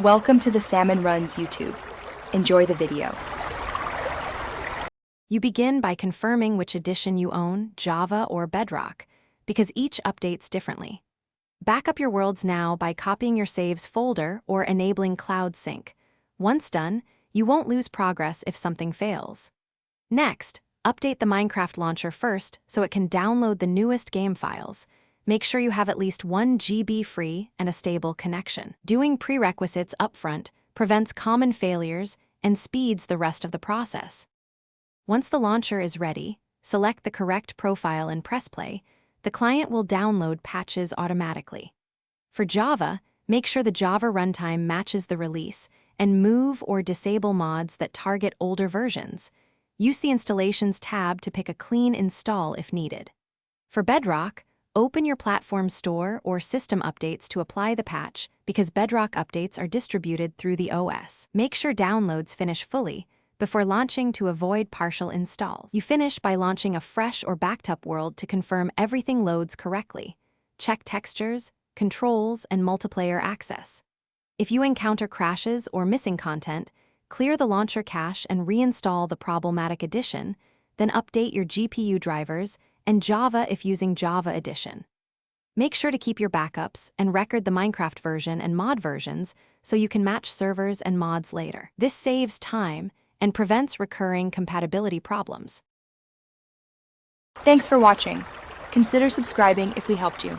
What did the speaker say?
Welcome to the Salmon Runs YouTube. Enjoy the video. You begin by confirming which edition you own, Java or Bedrock, because each updates differently. Back up your worlds now by copying your saves folder or enabling Cloud Sync. Once done, you won't lose progress if something fails. Next, update the Minecraft launcher first so it can download the newest game files. Make sure you have at least 1 GB free and a stable connection. Doing prerequisites upfront prevents common failures and speeds the rest of the process. Once the launcher is ready, select the correct profile and press play. The client will download patches automatically. For Java, make sure the Java runtime matches the release and move or disable mods that target older versions. Use the Installations tab to pick a clean install if needed. For Bedrock, open your platform store or system updates to apply the patch because Bedrock updates are distributed through the OS. Make sure downloads finish fully before launching to avoid partial installs. You finish by launching a fresh or backed up world to confirm everything loads correctly. Check textures, controls, and multiplayer access. If you encounter crashes or missing content, clear the launcher cache and reinstall the problematic edition, then update your GPU drivers and Java if using Java Edition. Make sure to keep your backups and record the Minecraft version and mod versions so you can match servers and mods later. This saves time and prevents recurring compatibility problems. Thanks for watching. Consider subscribing if we helped you.